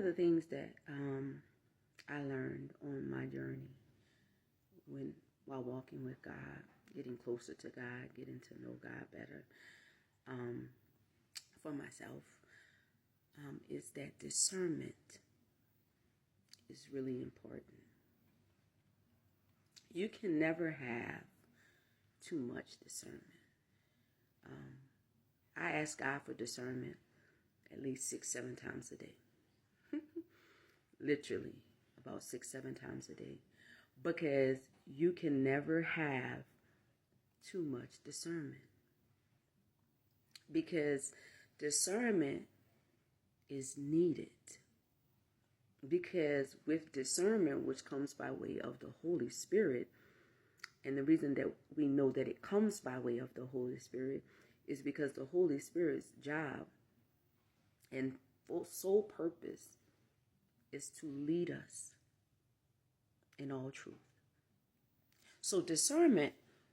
of the things that I learned on my journey while walking with God, getting closer to God, getting to know God better, for myself, is that discernment is really important. You can never have too much discernment. I ask God for discernment at least 6-7 times a day. Literally, about 6-7 times a day. Because you can never have too much discernment. Because discernment is needed. Because with discernment, which comes by way of the Holy Spirit, and the reason that we know that it comes by way of the Holy Spirit is because the Holy Spirit's job and sole purpose is to lead us in all truth. So discernment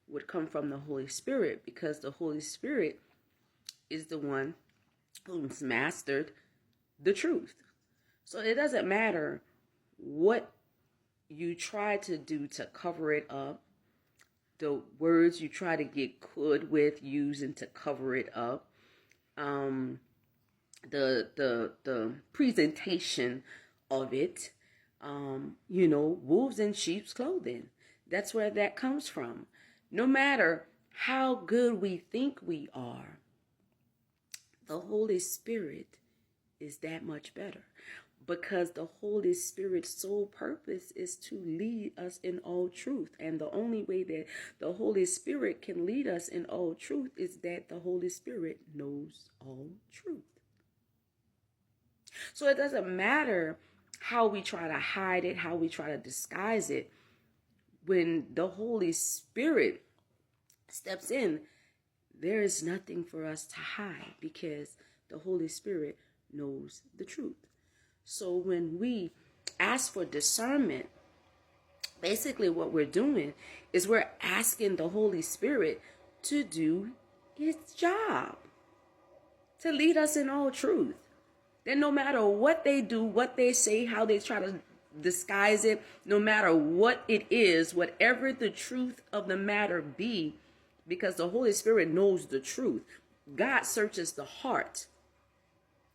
would come from the Holy Spirit because the Holy Spirit is the one who's mastered the truth. So it doesn't matter what you try to do to cover it up, the words you try to get good with using to cover it up, the presentation of it, wolves in sheep's clothing. That's where that comes from. No matter how good we think we are, the Holy Spirit is that much better. Because the Holy Spirit's sole purpose is to lead us in all truth. And the only way that the Holy Spirit can lead us in all truth is that the Holy Spirit knows all truth. So it doesn't matter how we try to hide it, how we try to disguise it. When the Holy Spirit steps in, there is nothing for us to hide because the Holy Spirit knows the truth. So when we ask for discernment, basically what we're doing is we're asking the Holy Spirit to do its job, to lead us in all truth. Then no matter what they do, what they say, how they try to disguise it, no matter what it is, whatever the truth of the matter be, because the Holy Spirit knows the truth. God searches the heart.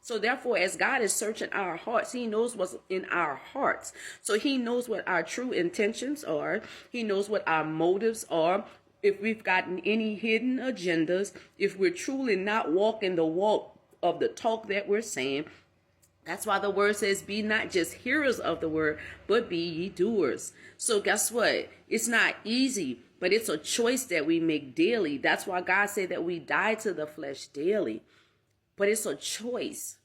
So therefore, as God is searching our hearts, he knows what's in our hearts. So he knows what our true intentions are. He knows what our motives are. If we've gotten any hidden agendas, if we're truly not walking the walk of the talk that we're saying. That's why the word says, be not just hearers of the word, but be ye doers. So guess what? It's not easy, but it's a choice that we make daily. That's why God said that we die to the flesh daily. But it's a choice.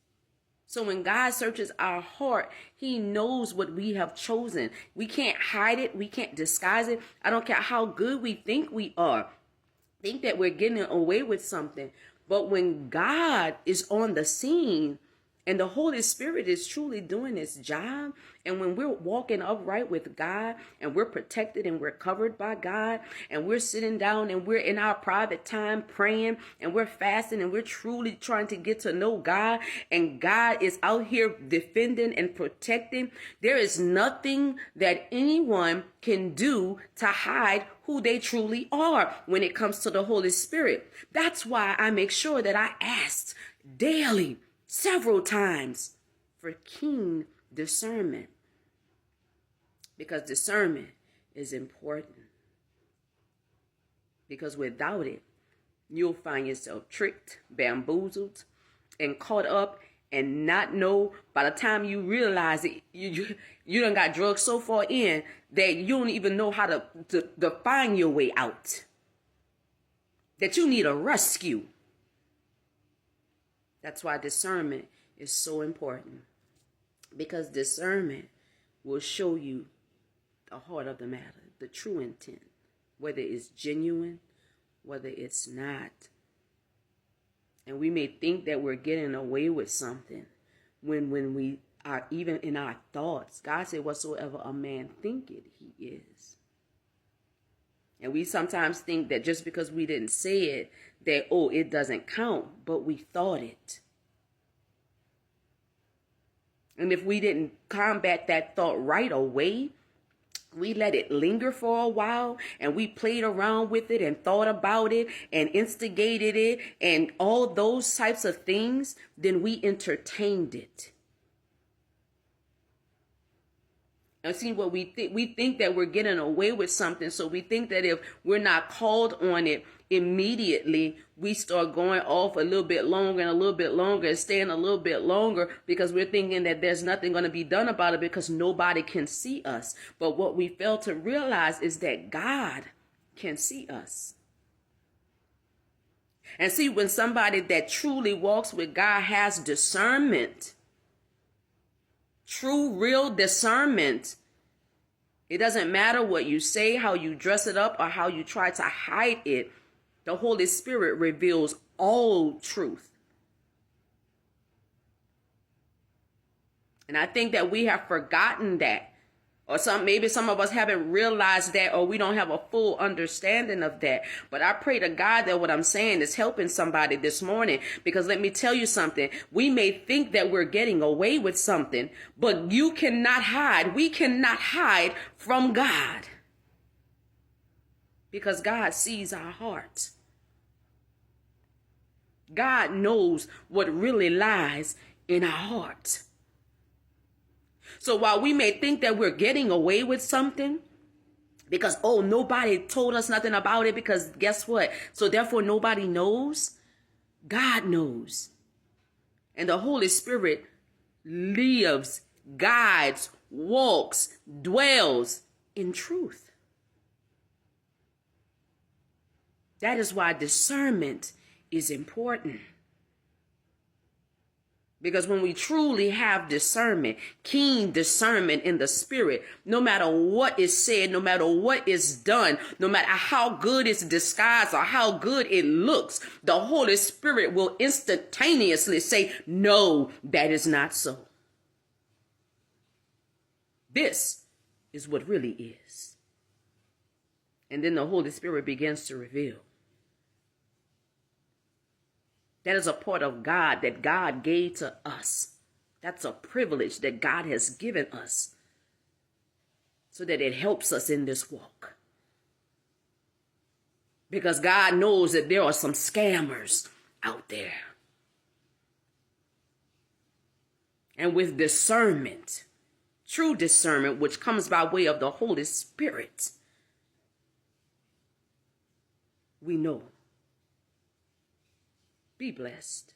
So when God searches our heart, he knows what we have chosen. We can't hide it. We can't disguise it. I don't care how good we think we are. Think that we're getting away with something. But when God is on the scene and the Holy Spirit is truly doing its job, and when we're walking upright with God and we're protected and we're covered by God and we're sitting down and we're in our private time praying and we're fasting and we're truly trying to get to know God and God is out here defending and protecting, there is nothing that anyone can do to hide who they truly are when it comes to the Holy Spirit. That's why I make sure that I ask daily, several times, for keen discernment. Because discernment is important. Because without it, you'll find yourself tricked, bamboozled, and caught up and not know. By the time you realize it, you done got drugged so far in that you don't even know how to find your way out. That you need a rescue. That's why discernment is so important. Because discernment will show you the heart of the matter, the true intent, whether it's genuine, whether it's not. And we may think that we're getting away with something when we are even in our thoughts. God said, whatsoever a man thinketh, he is. And we sometimes think that just because we didn't say it, that, it doesn't count, but we thought it. And if we didn't combat that thought right away, we let it linger for a while and we played around with it and thought about it and instigated it and all those types of things, then we entertained it. And see what we think that we're getting away with something. So we think that if we're not called on it immediately, we start going off a little bit longer and a little bit longer and staying a little bit longer because we're thinking that there's nothing going to be done about it because nobody can see us. But what we fail to realize is that God can see us. And see, when somebody that truly walks with God has discernment, true, real discernment, it doesn't matter what you say, how you dress it up, or how you try to hide it. The Holy Spirit reveals all truth. And I think that we have forgotten that. Or maybe some of us haven't realized that, or we don't have a full understanding of that. But I pray to God that what I'm saying is helping somebody this morning. Because let me tell you something. We may think that we're getting away with something, but you cannot hide. We cannot hide from God. Because God sees our hearts. God knows what really lies in our hearts. So while we may think that we're getting away with something because, nobody told us nothing about it because guess what? So therefore nobody knows. God knows. And the Holy Spirit lives, guides, walks, dwells in truth. That is why discernment is important. Because when we truly have discernment, keen discernment in the spirit, no matter what is said, no matter what is done, no matter how good it's disguised or how good it looks, the Holy Spirit will instantaneously say, no, that is not so. This is what really is. And then the Holy Spirit begins to reveal. That is a part of God that God gave to us. That's a privilege that God has given us so that it helps us in this walk. Because God knows that there are some scammers out there. And with discernment, true discernment, which comes by way of the Holy Spirit, we know. Be blessed.